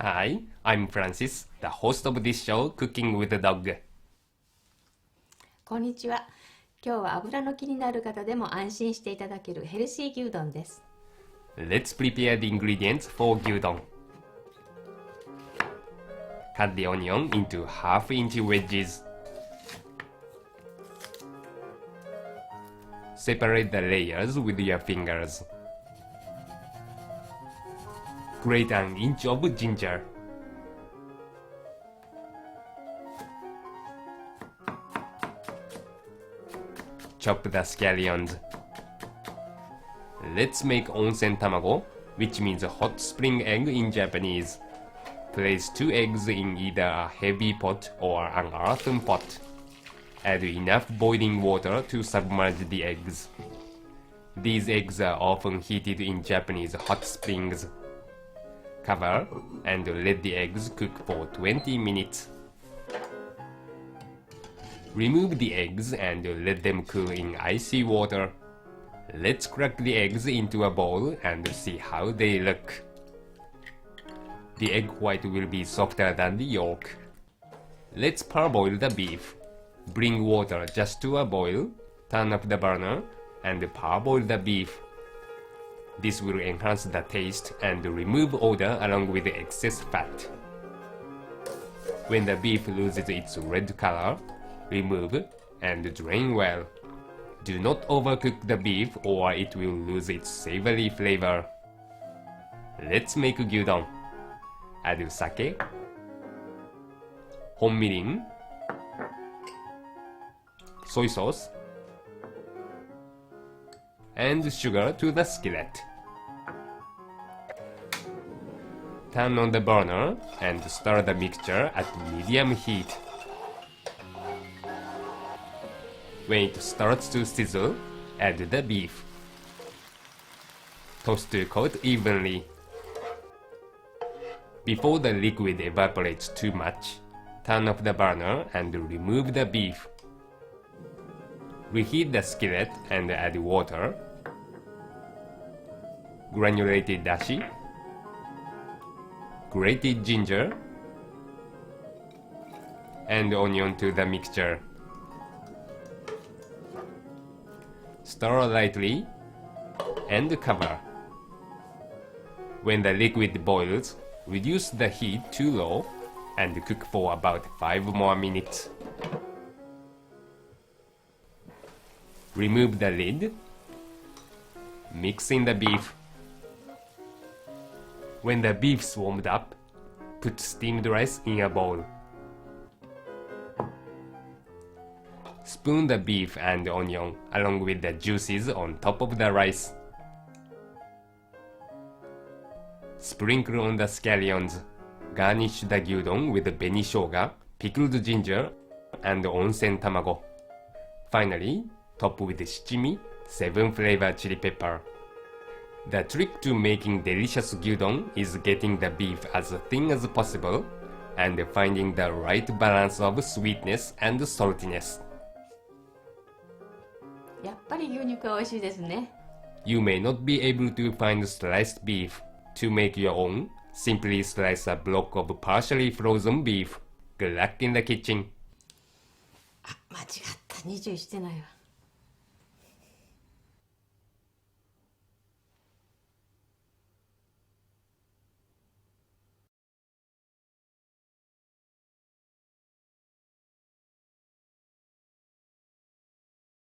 Hi, I'm Francis, the host of this show, Cooking with the Dog. こんにちは。今日は油の気になる方でも安心していただけるヘルシー牛丼です。Let's prepare the ingredients for gyudon. Cut the onion into half-inch wedges. Separate the layers with your fingers. Grate an inch of ginger. Chop the scallions. Let's make onsen tamago, which means hot spring egg in Japanese. Place 2 eggs in either a heavy pot or an earthen pot. Add enough boiling water to submerge the eggs. These eggs are often heated in Japanese hot springs. Cover and let the eggs cook for 20 minutes. Remove the eggs and let them cool in icy water. Let's crack the eggs into a bowl and see how they look. The egg white will be softer than the yolk. Let's parboil the beef. Bring water just to a boil, turn up the burner, and parboil the beef. This will enhance the taste and remove odor along with the excess fat. When the beef loses its red color, remove and drain well. Do not overcook the beef or it will lose its savory flavor. Let's make gyudon. Add sake, honmirin, soy sauce, and sugar to the skillet. Turn on the burner and stir the mixture at medium heat. When it starts to sizzle, add the beef. Toss to coat evenly. Before the liquid evaporates too much, turn off the burner and remove the beef. Reheat the skillet and add water, granulated dashi, grated ginger, and onion to the mixture. Stir lightly and cover. When the liquid boils, reduce the heat to low and cook for about 5 more minutes. Remove the lid. Mix in the beef. When the beef's warmed up, put steamed rice in a bowl. Spoon the beef and onion along with the juices on top of the rice. Sprinkle on the scallions. Garnish the gyudon with benishoga, pickled ginger, and onsen tamago. Finally, top with shichimi, 7-flavor chili pepper. The trick to making delicious gyudon is getting the beef as thin as possible and finding the right balance of sweetness and saltiness. やっぱり牛肉は美味しいですね。You may not be able to find sliced beef. To make your own, simply slice a block of partially frozen beef. Good luck in the kitchen. あ、間違った。20してないわ。